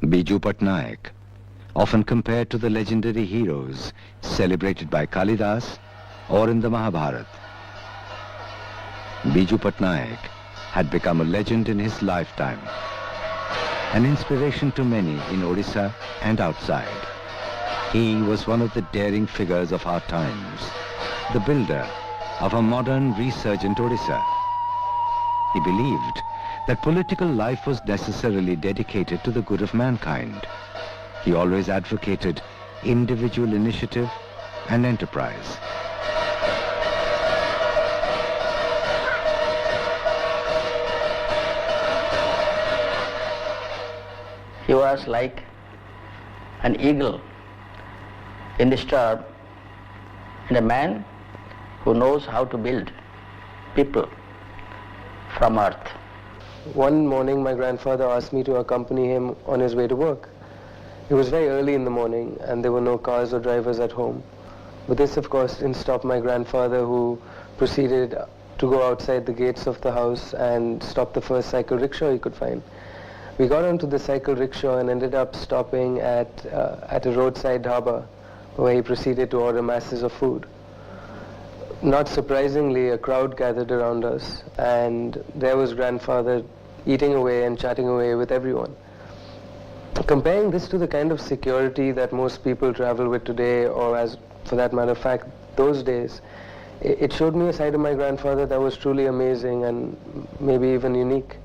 Biju Patnaik, often compared to the legendary heroes celebrated by Kalidas or in the Mahabharata. Biju Patnaik had become a legend in his lifetime, an inspiration to many in Odisha and outside. He was one of the daring figures of our times, the builder of a modern resurgent Odisha. He believed that political life was necessarily dedicated to the good of mankind. He always advocated individual initiative and enterprise. He was like an eagle in the storm and a man who knows how to build people from earth. One morning my grandfather asked me to accompany him on his way to work. It was very early in the morning and there were no cars or drivers at home. But this of course didn't stop my grandfather, who proceeded to go outside the gates of the house and stop the first cycle rickshaw he could find. We got onto the cycle rickshaw and ended up stopping at a roadside dhaba where he proceeded to order masses of food. Not surprisingly, a crowd gathered around us and there was grandfather eating away and chatting away with everyone. Comparing this to the kind of security that most people travel with today, or as for that matter of fact, those days, it showed me a side of my grandfather that was truly amazing and maybe even unique.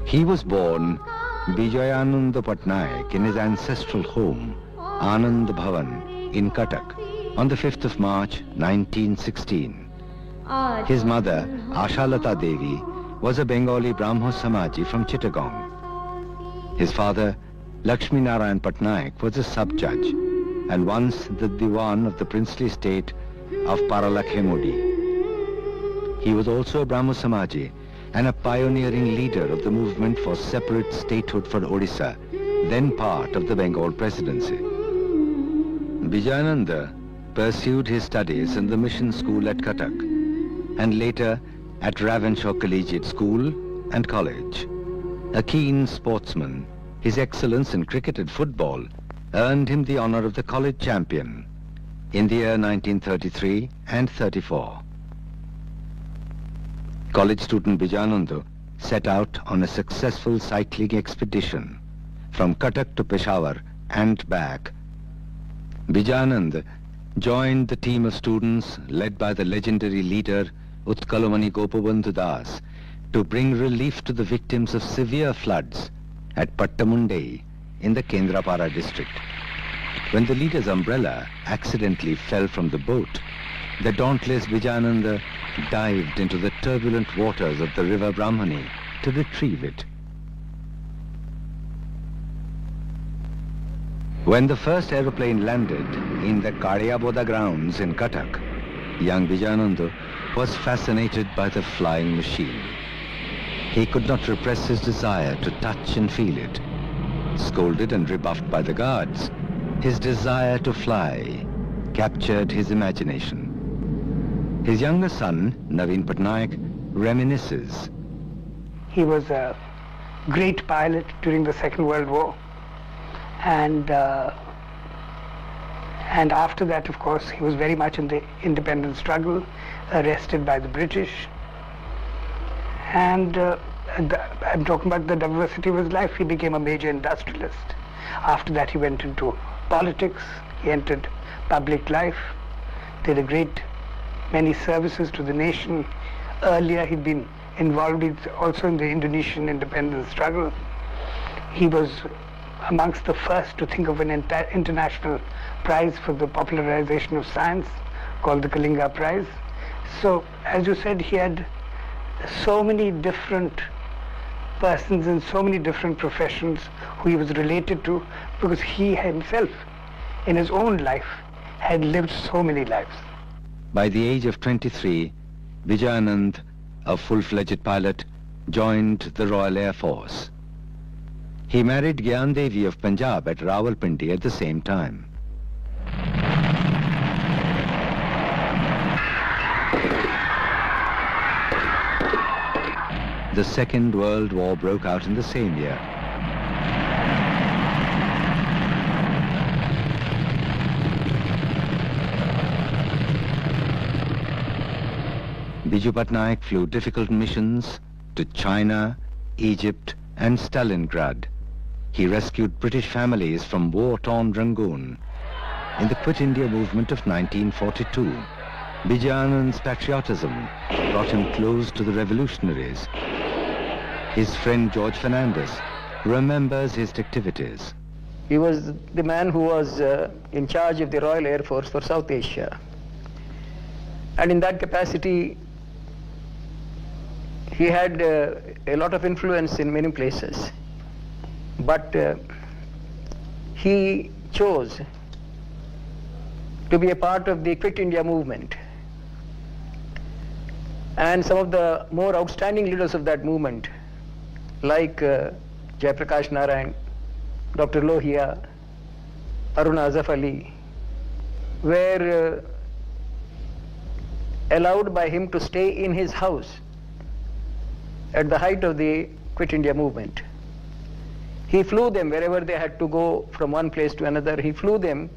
He was born Bijayananda Patnaik in his ancestral home, Anand Bhavan, in Cuttack, on the 5th of March, 1916. His mother, Ashalata Devi, was a Bengali Brahmo Samaji from Chittagong. His father, Lakshmi Narayan Patnaik, was a sub-judge and once the Diwan of the princely state of Paralakhemudi. He was also a Brahmo Samaji and a pioneering leader of the movement for separate statehood for Odisha, then part of the Bengal presidency. Bijayananda pursued his studies in the mission school at Cuttack and later at Ravenshaw Collegiate School and College. A keen sportsman, his excellence in cricket and football earned him the honor of the college champion in the year 1933 and 34. College student Bijayananda set out on a successful cycling expedition from Cuttack to Peshawar and back. Bijayananda joined the team of students led by the legendary leader Utkalamani Gopabandhu Das to bring relief to the victims of severe floods at Pattamundai in the Kendrapara district. When the leader's umbrella accidentally fell from the boat, the dauntless Bijayananda dived into the turbulent waters of the river Brahmani to retrieve it. When the first aeroplane landed in the Kadiyaboda grounds in Cuttack, young Bijayananda was fascinated by the flying machine. He could not repress his desire to touch and feel it. Scolded and rebuffed by the guards, his desire to fly captured his imagination. His younger son, Naveen Patnaik, reminisces. He was a great pilot during the Second World War, and after that, of course, he was very much in the independence struggle, arrested by the British, and I'm talking about the diversity of his life. He became a major industrialist. After that, he went into politics, he entered public life, did a great many services to the nation. Earlier he'd been involved also in the Indonesian independence struggle. He was amongst the first to think of an international prize for the popularization of science called the Kalinga Prize. So, as you said, he had so many different persons in so many different professions who he was related to, because he himself, in his own life, had lived so many lives. By the age of 23, Bijayananda, a full-fledged pilot, joined the Royal Air Force. He married Gyan Devi of Punjab at Rawalpindi at the same time. The Second World War broke out in the same year. Biju Patnaik flew difficult missions to China, Egypt and Stalingrad. He rescued British families from war-torn Rangoon. In the Quit India movement of 1942, Bijayananda's patriotism brought him close to the revolutionaries. His friend George Fernandez remembers his activities. He was the man who was in charge of the Royal Air Force for South Asia. And in that capacity, he had a lot of influence in many places. But he chose to be a part of the Quit India movement. And some of the more outstanding leaders of that movement, like Jayaprakash Narayan, Dr. Lohia, Aruna Azaf Ali, were allowed by him to stay in his house at the height of the Quit India movement. He flew them wherever they had to go from one place to another. He flew them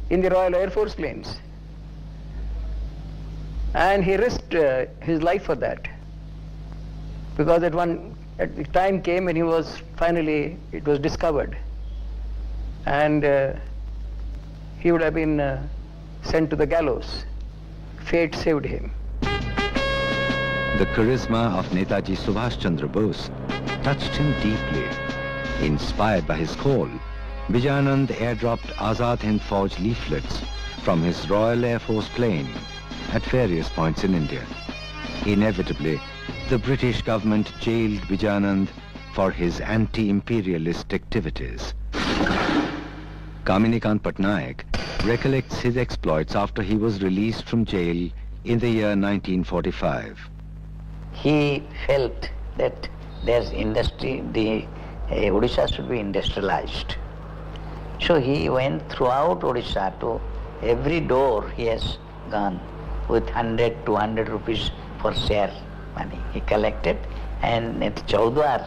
in the Royal Air Force planes. And he risked his life for that. Because at the time came when it was discovered. And he would have been sent to the gallows. Fate saved him. The charisma of Netaji Subhash Chandra Bose touched him deeply. Inspired by his call, Bijayananda airdropped Azad Hind Fauj leaflets from his Royal Air Force plane at various points in India. Inevitably, the British government jailed Bijayananda for his anti-imperialist activities. Kaminikant Patnaik recollects his exploits after he was released from jail in the year 1945. He felt that there's industry, Odisha should be industrialized. So he went throughout Odisha to every door he has gone with 100, 200 rupees for share money. He collected, and at Chaudwar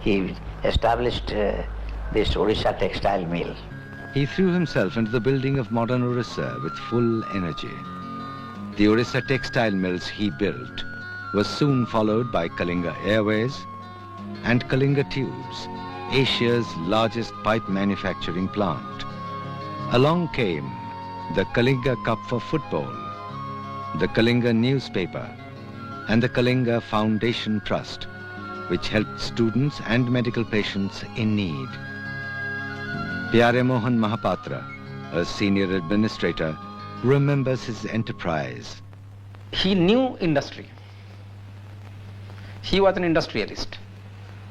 he established this Odisha textile mill. He threw himself into the building of modern Orissa with full energy. The Orissa textile mills he built was soon followed by Kalinga Airways and Kalinga Tubes, Asia's largest pipe manufacturing plant. Along came the Kalinga Cup for football, the Kalinga newspaper, and the Kalinga Foundation Trust, which helped students and medical patients in need. Pyare Mohan Mahapatra, a senior administrator, remembers his enterprise. He knew industry. He was an industrialist,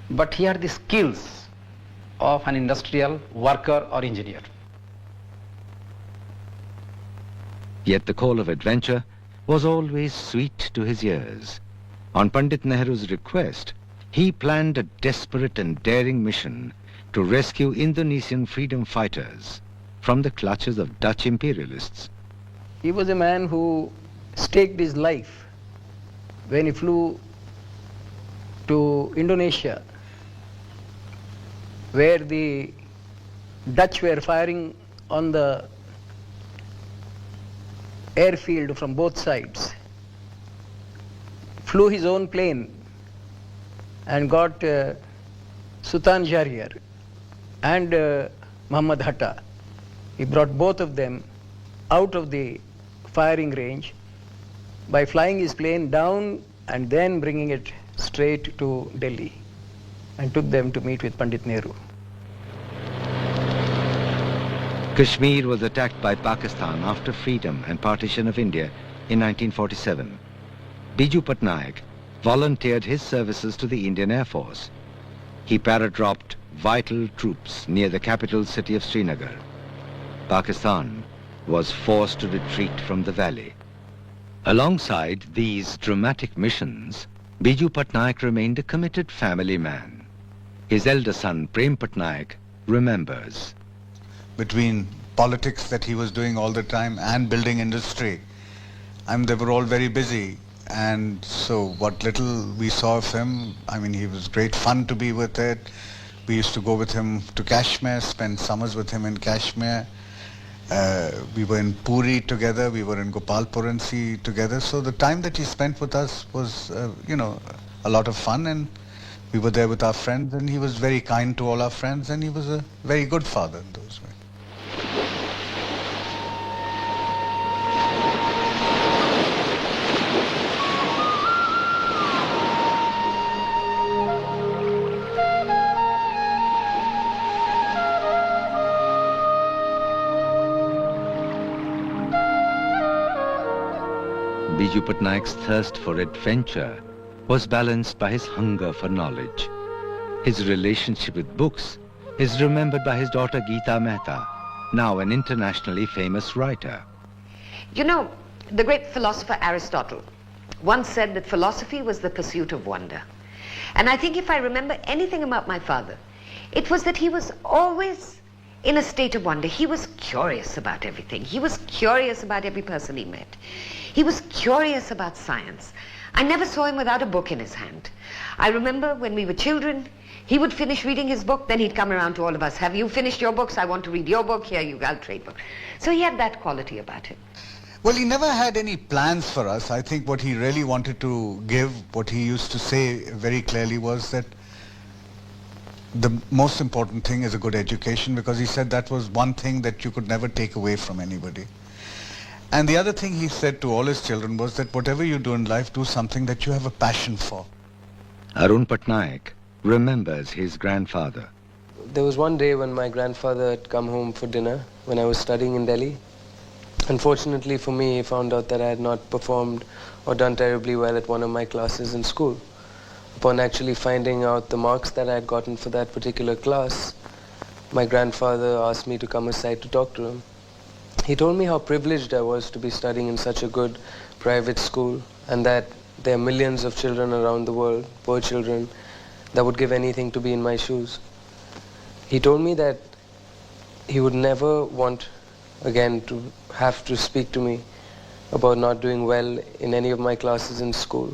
but he had the skills of an industrial worker or engineer. Yet the call of adventure was always sweet to his ears. On Pandit Nehru's request, he planned a desperate and daring mission to rescue Indonesian freedom fighters from the clutches of Dutch imperialists. He was a man who staked his life when he flew to Indonesia, where the Dutch were firing on the airfield from both sides. Flew his own plane and got Sultan Jariar and Muhammad Hatta. He brought both of them out of the firing range by flying his plane down and then bringing it straight to Delhi, and took them to meet with Pandit Nehru. Kashmir was attacked by Pakistan after freedom and partition of India in 1947. Biju Patnaik volunteered his services to the Indian Air Force. He paradropped vital troops near the capital city of Srinagar. Pakistan was forced to retreat from the valley. Alongside these dramatic missions, Biju Patnaik remained a committed family man. His elder son, Prem Patnaik, remembers. Between politics that he was doing all the time and building industry, they were all very busy, and so what little we saw of him, I mean, he was great fun to be with it. We used to go with him to Kashmir, spend summers with him in Kashmir. We were in Puri together, we were in Gopalpuransi together. So the time that he spent with us was, a lot of fun, and we were there with our friends, and he was very kind to all our friends, and he was a very good father in those ways. Biju Patnaik's thirst for adventure was balanced by his hunger for knowledge. His relationship with books is remembered by his daughter Geeta Mehta, now an internationally famous writer. You know, the great philosopher Aristotle once said that philosophy was the pursuit of wonder. And I think if I remember anything about my father, it was that he was always in a state of wonder. He was curious about everything. He was curious about every person he met. He was curious about science. I never saw him without a book in his hand. I remember when we were children, he would finish reading his book, then he'd come around to all of us. Have you finished your books? I want to read your book. Here, I'll trade book. So he had that quality about him. Well, he never had any plans for us. I think what he really wanted to give, what he used to say very clearly was that the most important thing is a good education, because he said that was one thing that you could never take away from anybody. And the other thing he said to all his children was that whatever you do in life, do something that you have a passion for. Arun Patnaik remembers his grandfather. There was one day when my grandfather had come home for dinner when I was studying in Delhi. Unfortunately for me, he found out that I had not performed or done terribly well at one of my classes in school. Upon actually finding out the marks that I had gotten for that particular class, my grandfather asked me to come aside to talk to him. He told me how privileged I was to be studying in such a good private school, and that there are millions of children around the world, poor children, that would give anything to be in my shoes. He told me that he would never want again to have to speak to me about not doing well in any of my classes in school.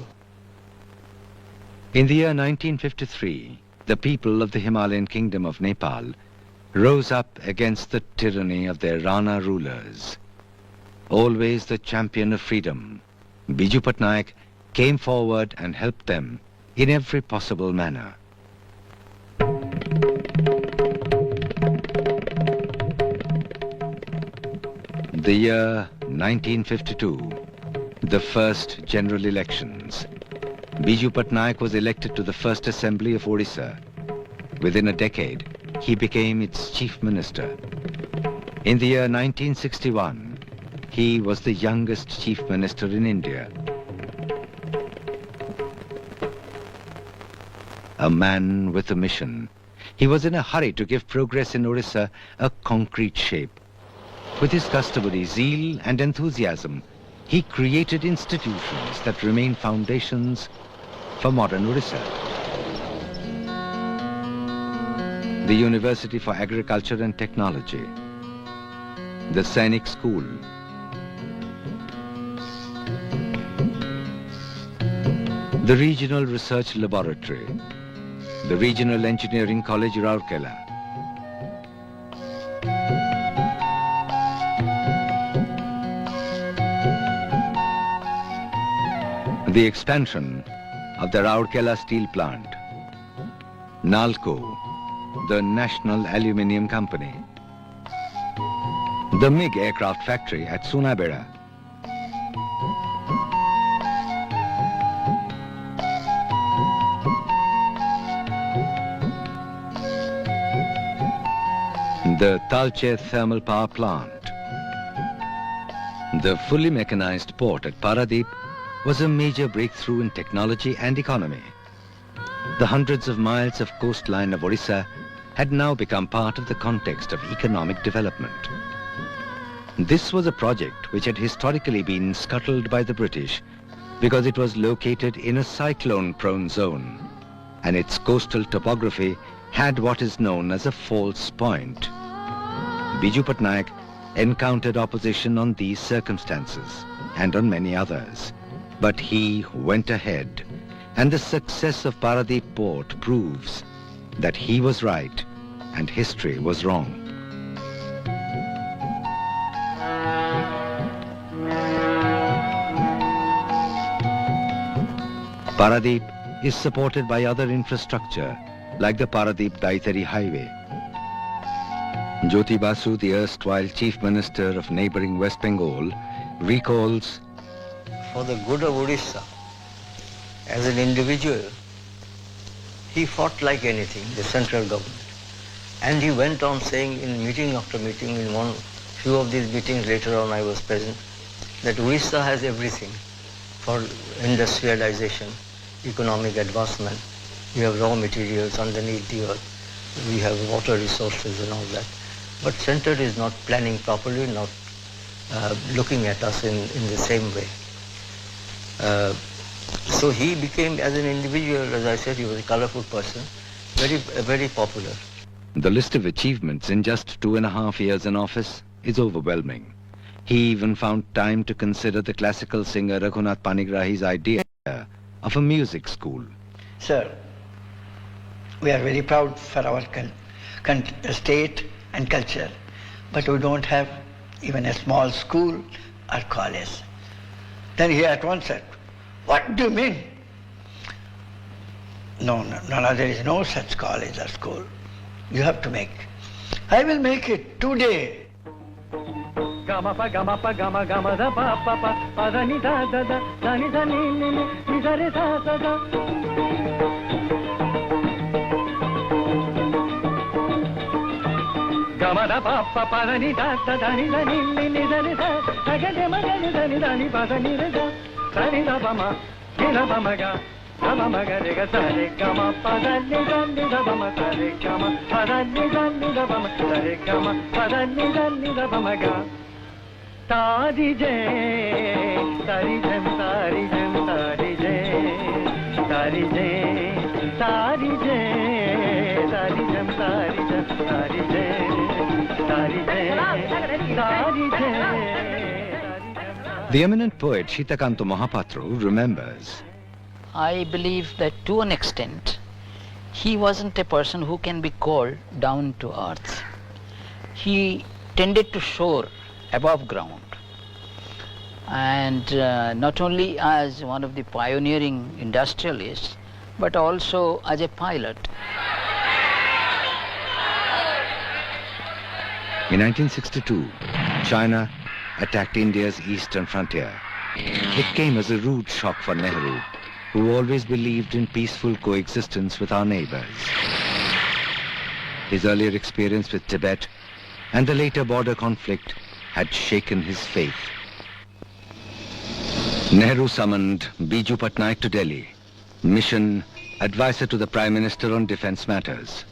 In the year 1953, the people of the Himalayan kingdom of Nepal rose up against the tyranny of their Rana rulers. Always the champion of freedom, Biju Patnaik came forward and helped them in every possible manner. The year 1952, the first general elections. Biju Patnaik was elected to the first assembly of Odisha. Within a decade, he became its chief minister. In the year 1961, he was the youngest chief minister in India. A man with a mission. He was in a hurry to give progress in Odisha a concrete shape. With his customary zeal and enthusiasm, he created institutions that remain foundations for modern Odisha. The University for Agriculture and Technology, the Sainik School, the Regional Research Laboratory, the Regional Engineering College, Rourkela, the expansion of the Rourkela Steel Plant, NALCO, the National Aluminium Company, the MiG aircraft factory at Sunabeda, the Talche thermal power plant. The fully mechanized port at Paradeep was a major breakthrough in technology and economy. The hundreds of miles of coastline of Odisha had now become part of the context of economic development. This was a project which had historically been scuttled by the British because it was located in a cyclone-prone zone, and its coastal topography had what is known as a false point. Biju Patnaik encountered opposition on these circumstances and on many others. But he went ahead, and the success of Paradeep Port proves that he was right and history was wrong. Paradeep is supported by other infrastructure like the Paradeep-Daitari Highway. Jyoti Basu, the erstwhile Chief Minister of neighbouring West Bengal, recalls, for the good of Odisha, as an individual, he fought like anything, the central government. And he went on saying in meeting after meeting, in few of these meetings later on I was present, that Odisha has everything for industrialization, economic advancement. We have raw materials underneath the earth, we have water resources and all that. But center is not planning properly, not looking at us in the same way. So he became, as an individual, as I said, he was a colorful person, very popular. The list of achievements in just 2.5 years in office is overwhelming. He even found time to consider the classical singer Raghunath Panigrahi's idea of a music school. Sir, we are very proud for our state and culture, but we don't have even a small school or college. Then he at once said, "What do you mean?" No, there is no such college or school. You have to make. I will make it today. Gama pa gama pa gama gama da pa pa pa pa da ni da da da da ni da ni ni ni da re da da da. Gama da pa pa pa da ni da da da ni da ni ni da re da da ga de ma ga ni da ni da ni pa da ni re da ni da ba ma ni da ba ma ga. Gama ma ga re ga sa re gama pa da ni da ba ma sa re gama pa da ni da ba ma sa re gama pa da ni da ba ma ga. Tari jay, tari jam, tari jam, tari jay, tari jay, tari jay, tari jam, tari jam, tari jay, tari jay, tari jay. The eminent poet Shitakanto Mahapatru remembers, I believe that to an extent, he wasn't a person who can be called down to earth. He tended to soar above ground, and not only as one of the pioneering industrialists, but also as a pilot. in 1962, China attacked India's eastern frontier. It came as a rude shock for Nehru, who always believed in peaceful coexistence with our neighbors. His earlier experience with Tibet and the later border conflict had shaken his faith. Nehru summoned Biju Patnaik to Delhi, mission advisor to the Prime Minister on defense matters.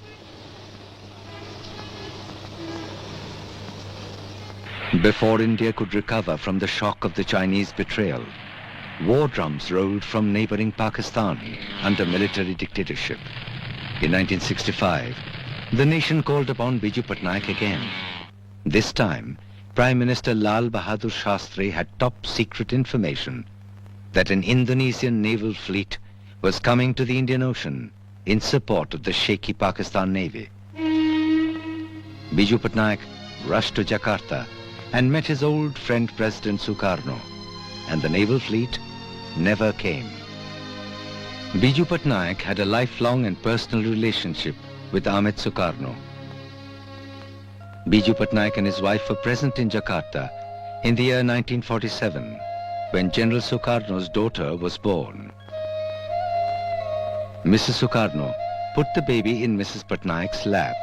Before India could recover from the shock of the Chinese betrayal, war drums rolled from neighboring Pakistan under military dictatorship. In 1965, the nation called upon Biju Patnaik again. This time, Prime Minister Lal Bahadur Shastri had top secret information that an Indonesian naval fleet was coming to the Indian Ocean in support of the shaky Pakistan Navy. Biju Patnaik rushed to Jakarta and met his old friend President Sukarno, and the naval fleet never came. Biju Patnaik had a lifelong and personal relationship with Amit Sukarno. Biju Patnaik and his wife were present in Jakarta in the year 1947, when General Sukarno's daughter was born. Mrs. Sukarno put the baby in Mrs. Patnaik's lap.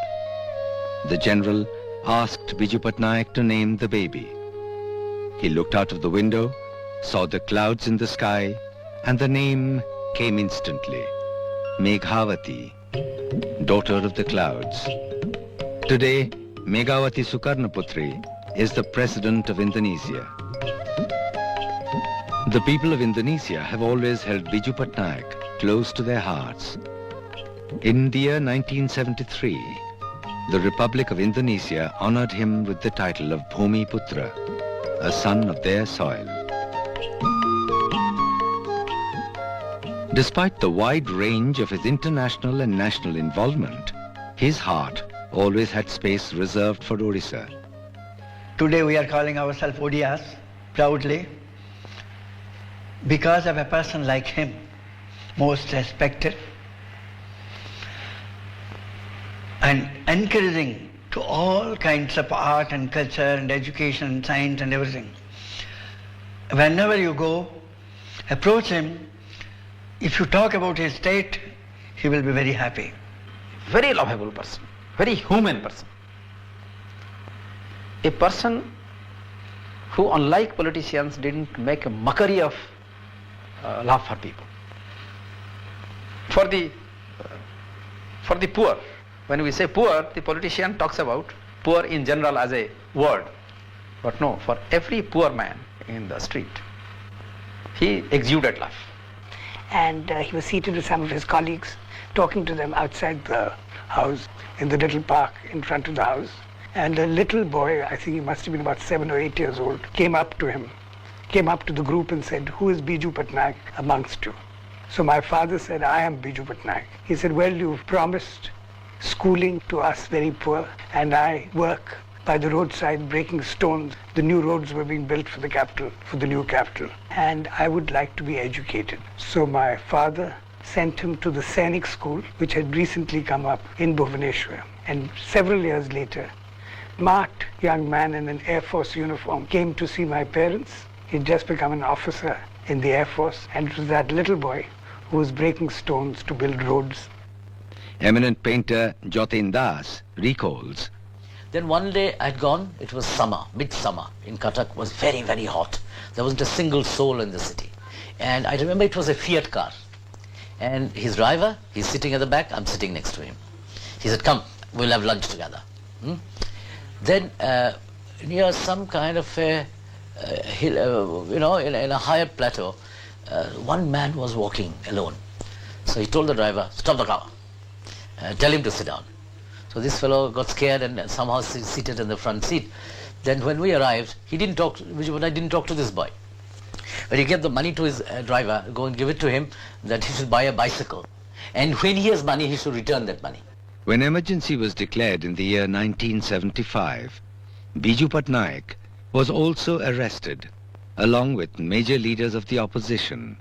The general asked Biju Patnaik to name the baby. He looked out of the window, saw the clouds in the sky, and the name came instantly. Meghavati, daughter of the clouds. Today, Meghavati Sukarnoputri is the President of Indonesia. The people of Indonesia have always held Biju Patnaik close to their hearts. In the year 1973, the Republic of Indonesia honored him with the title of Bhumiputra, a son of their soil. Despite the wide range of his international and national involvement, his heart always had space reserved for Odisha. Today we are calling ourselves Odias, proudly, because of a person like him, most respected and encouraging to all kinds of art and culture and education and science and everything. Whenever you go, approach him. If you talk about his state, he will be very happy. Very lovable person, very human person. A person who, unlike politicians, didn't make a mockery of love for people. For the poor, when we say poor, the politician talks about poor in general as a word. But no, for every poor man in the street, he exuded love. And he was seated with some of his colleagues, talking to them outside the house, in the little park in front of the house. And a little boy, I think he must have been about 7 or 8 years old, came up to him, came up to the group and said, "Who is Biju Patnaik amongst you?" So my father said, "I am Biju Patnaik." He said, "Well, you've promised schooling to us very poor, and I work by the roadside breaking stones. The new roads were being built for the capital, for the new capital, and I would like to be educated." So my father sent him to the Sainik school, which had recently come up in Bhubaneswar. And several years later, marked young man in an Air Force uniform came to see my parents. He'd just become an officer in the Air Force, and it was that little boy who was breaking stones to build roads. Eminent painter Jatin Das recalls, Then one day I'd gone, it was summer, midsummer in Cuttack, was very, very hot. There wasn't a single soul in the city. And I remember it was a Fiat car. And his driver, he's sitting at the back, I'm sitting next to him. He said, "Come, we'll have lunch together." Then near some kind of a hill, in a higher plateau, one man was walking alone. So he told the driver, "Stop the car, tell him to sit down." So this fellow got scared and somehow seated in the front seat. Then when we arrived, I didn't talk to this boy. But he gave the money to his driver, go and give it to him, that he should buy a bicycle. And when he has money, he should return that money. when emergency was declared in the year 1975, Biju Patnaik was also arrested, along with major leaders of the opposition.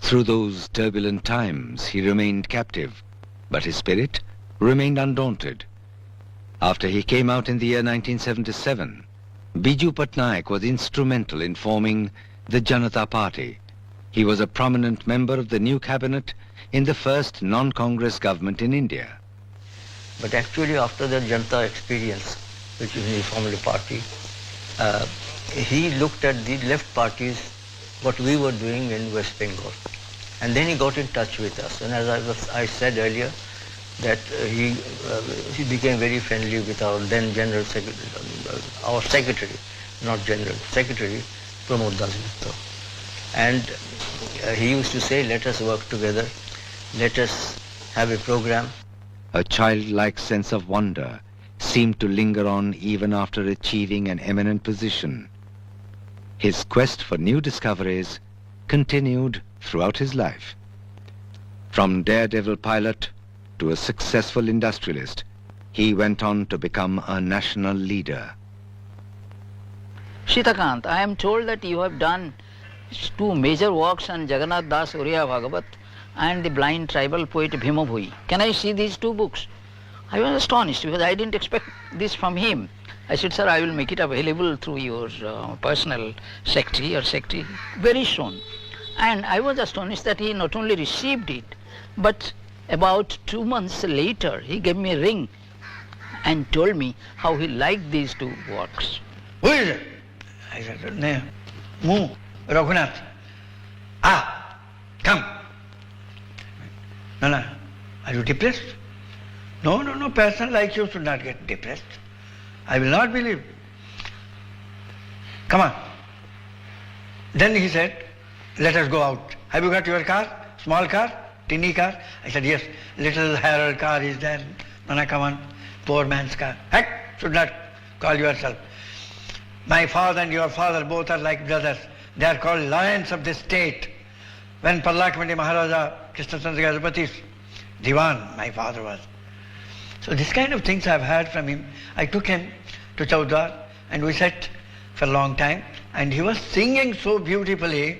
Through those turbulent times, he remained captive, but his spirit remained undaunted. After he came out in the year 1977, Biju Patnaik was instrumental in forming the Janata Party. He was a prominent member of the new cabinet in the first non-Congress government in India. But actually after the Janata experience, which is he formed a party, he looked at the left parties, what we were doing in West Bengal. And then he got in touch with us. And as I said earlier, that he became very friendly with our then General Secretary, our Secretary, not General, Secretary, Pramod Das Gupta. And he used to say, let us work together, let us have a program. A childlike sense of wonder seemed to linger on even after achieving an eminent position. His quest for new discoveries continued throughout his life. From daredevil pilot to a successful industrialist, he went on to become a national leader. Shitakant, I am told that you have done two major works on Jagannath Das Uriya Bhagavat and the blind tribal poet Bhimu. Can I see these two books? I was astonished because I didn't expect this from him. I said, sir, I will make it available through your personal secretary very soon. And I was astonished that he not only received it, but about 2 months later, he gave me a ring and told me how he liked these two works. Who is it? I said, no, Mu, Raghunath. Ah, come. No, are you depressed? No, person like you should not get depressed. I will not believe. Come on. Then he said, let us go out. Have you got your car? Small car? Tinny car? I said, yes. Little Herald car is there. Nana, come on. Poor man's car. Heck, should not call yourself. My father and your father both are like brothers. They are called lions of the state. when Parlakmandi Maharaja Krishnachandra Gajapati's Diwan, my father was. So this kind of things I've heard from him. I took him to Chaudhar and we sat for a long time and he was singing so beautifully.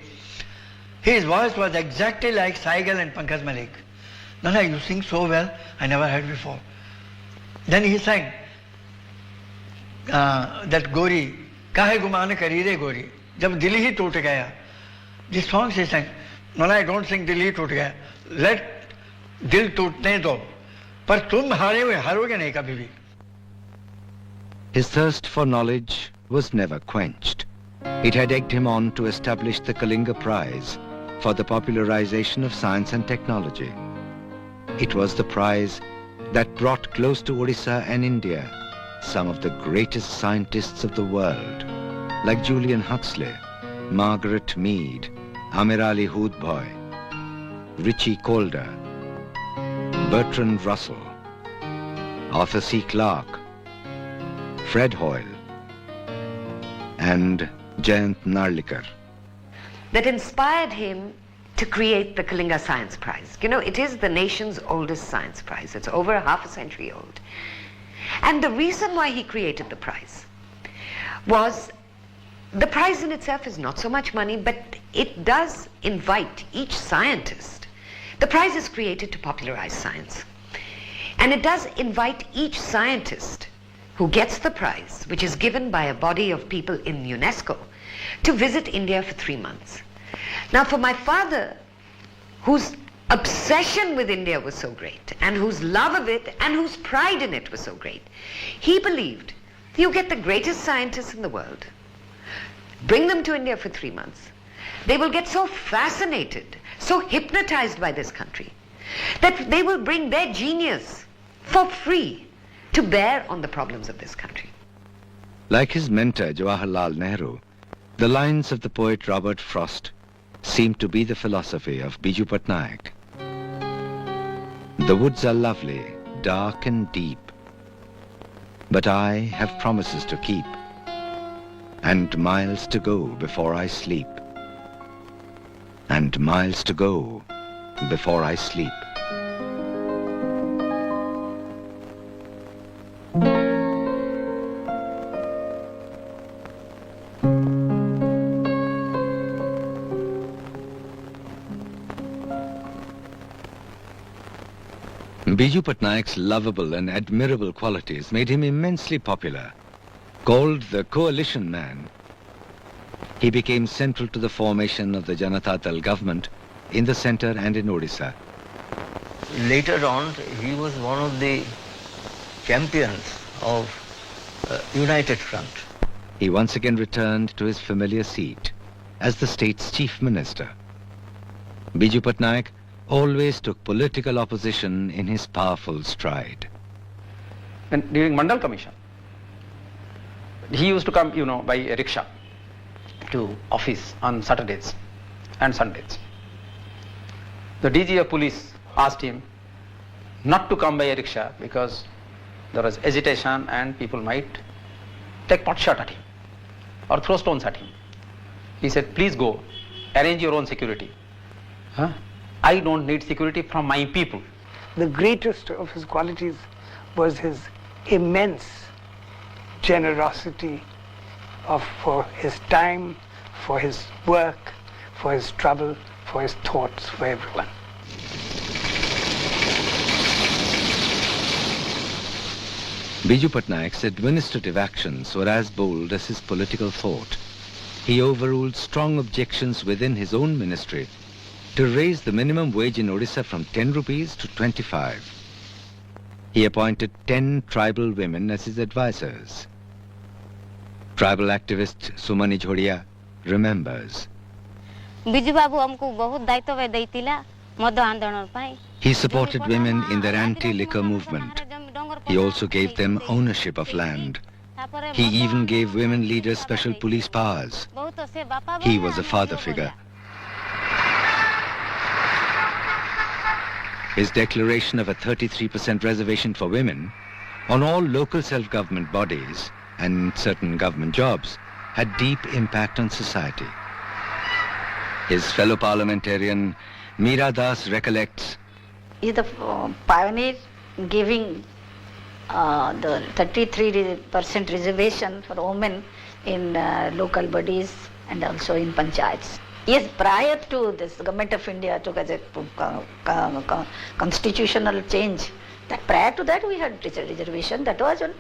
His voice was exactly like Saigal and Pankaj Malik. Nana, you sing so well, I never heard before. Then he sang that Gori, Kahe Guman Kari Re Gori, Jab Dil Hi Toot Gaya. This song he sang. Nana, I don't sing Dil Hi Toot Gaya. Let Dil Tootne Do. Par tum haroge nahi kabhi bhi. His thirst for knowledge was never quenched. It had egged him on to establish the Kalinga Prize for the popularization of science and technology. It was the prize that brought close to Odisha and India some of the greatest scientists of the world, like Julian Huxley, Margaret Mead, Amirali Hoodbhoy, Richie Calder, Bertrand Russell, Arthur C. Clarke, Fred Hoyle, and Jayant Narlikar. That inspired him to create the Kalinga Science Prize. You know, it is the nation's oldest science prize. It's over half a century old. And the reason why he created the prize was the prize in itself is not so much money, but it does invite each scientist. The prize is created to popularize science. And it does invite each scientist who gets the prize, which is given by a body of people in UNESCO, to visit India for 3 months. Now for my father, whose obsession with India was so great, and whose love of it and whose pride in it was so great, he believed you get the greatest scientists in the world, bring them to India for 3 months. They will get so fascinated, so hypnotized by this country, that they will bring their genius for free to bear on the problems of this country. Like his mentor Jawaharlal Nehru, the lines of the poet Robert Frost seem to be the philosophy of Biju Patnaik. The woods are lovely, dark and deep, but I have promises to keep, and miles to go before I sleep, and miles to go before I sleep. Biju Patnaik's lovable and admirable qualities made him immensely popular. Called the coalition man, he became central to the formation of the Janata Dal government in the centre and in Odisha. Later on, he was one of the champions of United Front. He once again returned to his familiar seat as the state's chief minister. Biju Patnaik always took political opposition in his powerful stride. And during Mandal Commission, he used to come, by a rickshaw to office on Saturdays and Sundays. The DG of police asked him not to come by a rickshaw because there was agitation and people might take pot shot at him or throw stones at him. He said, please go, arrange your own security. I don't need security from my people. The greatest of his qualities was his immense generosity for his time, for his work, for his trouble, for his thoughts, for everyone. Biju Patnaik's administrative actions were as bold as his political thought. He overruled strong objections within his own ministry to raise the minimum wage in Odisha from 10 rupees to 25. He appointed 10 tribal women as his advisors. Tribal activist Sumani Jhodia remembers. Biju Babu amku bahut daitwa deitila madh andolan pai. He supported women in their anti-liquor movement. He also gave them ownership of land. He even gave women leaders special police powers. He was a father figure. His declaration of a 33% reservation for women on all local self-government bodies and certain government jobs had deep impact on society. His fellow parliamentarian Meera Das recollects, He is the pioneer giving the 33% reservation for women in local bodies and also in panchayats. Yes, prior to this, the Government of India took as a constitutional change. That prior to that we had reservation. That was in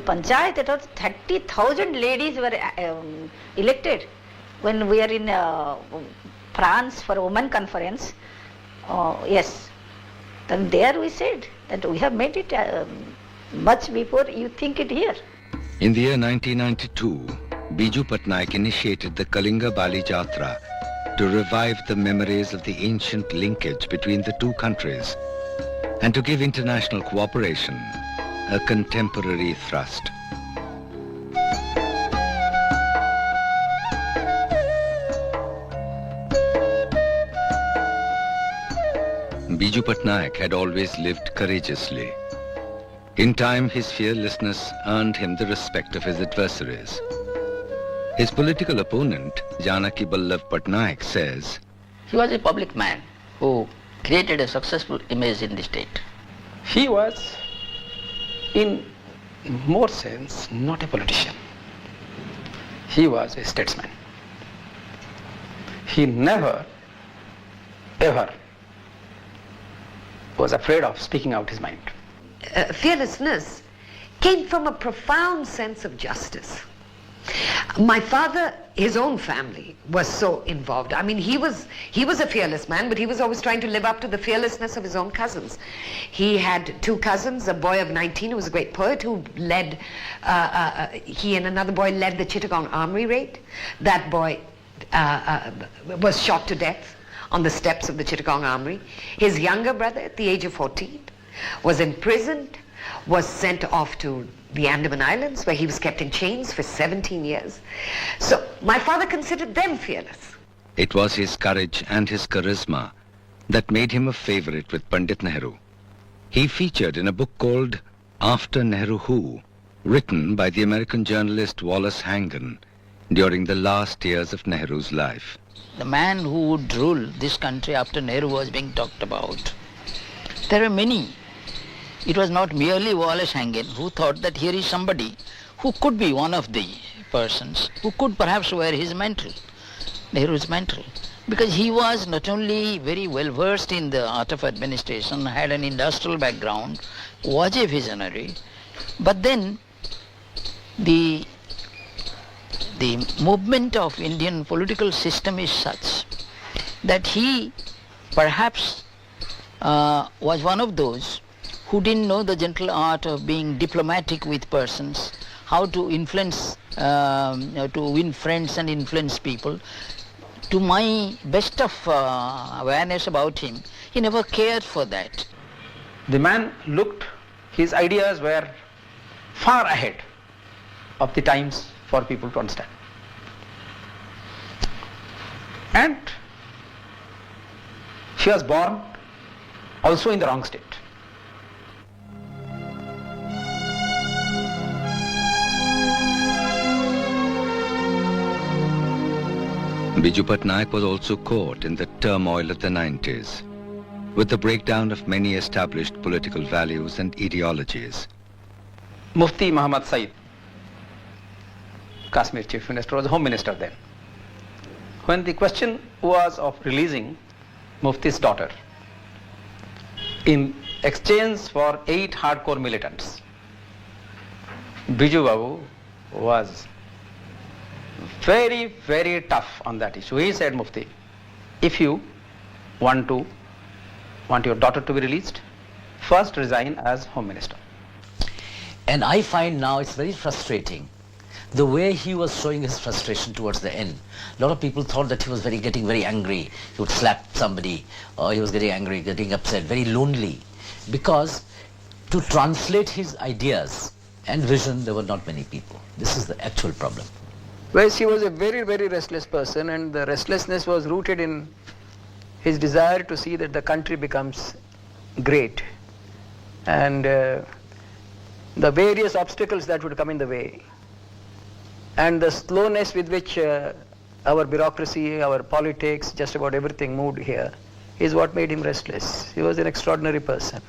panchayat. It was 30,000 ladies were elected. When we are in France for women conference, yes, then there we said that we have made it much before you think it here. in the year 1992, Biju Patnaik initiated the Kalinga Bali Jatra to revive the memories of the ancient linkage between the two countries and to give international cooperation a contemporary thrust. Biju Patnaik had always lived courageously. In time, his fearlessness earned him the respect of his adversaries. His political opponent, Janaki Ballabh Patnaik, says, He was a public man who created a successful image in the state. He was, in more sense, not a politician. He was a statesman. He never, ever was afraid of speaking out his mind. Fearlessness came from a profound sense of justice. My father, his own family, was so involved. I mean, he was a fearless man, but he was always trying to live up to the fearlessness of his own cousins. He had two cousins, a boy of 19 who was a great poet who led, he and another boy led the Chittagong Armory raid. That boy was shot to death on the steps of the Chittagong Armory. His younger brother, at the age of 14, was imprisoned, was sent off to the Andaman Islands, where he was kept in chains for 17 years. So my father considered them fearless. it was his courage and his charisma that made him a favorite with Pandit Nehru. He featured in a book called After Nehru Who, written by the American journalist Wallace Hangan during the last years of Nehru's life. The man who would rule this country after Nehru was being talked about. There were many. It was not merely Wallace Hangan who thought that here is somebody who could be one of the persons who could perhaps wear his mantle, Nehru's mantle, because he was not only very well versed in the art of administration, had an industrial background, was a visionary, but then the movement of Indian political system is such that he perhaps was one of those who didn't know the gentle art of being diplomatic with persons, how to influence, to win friends and influence people. To my best of awareness about him, he never cared for that. The man looked, his ideas were far ahead of the times for people to understand. And he was born also in the wrong state. Biju Patnaik was also caught in the turmoil of the 90s, with the breakdown of many established political values and ideologies. Mufti Muhammad Said, Kashmir Chief Minister, was Home Minister then. When the question was of releasing Mufti's daughter in exchange for 8 hardcore militants, Biju Babu was very, very tough on that issue. He said, Mufti, if you want your daughter to be released, first resign as Home Minister. And I find now it's very frustrating the way he was showing his frustration towards the end. A lot of people thought that he was getting very angry. He would slap somebody, or he was getting angry, getting upset, very lonely. Because to translate his ideas and vision, there were not many people. This is the actual problem. Well, he was a very, very restless person, and the restlessness was rooted in his desire to see that the country becomes great. And the various obstacles that would come in the way, and the slowness with which our bureaucracy, our politics, just about everything moved here, is what made him restless. He was an extraordinary person.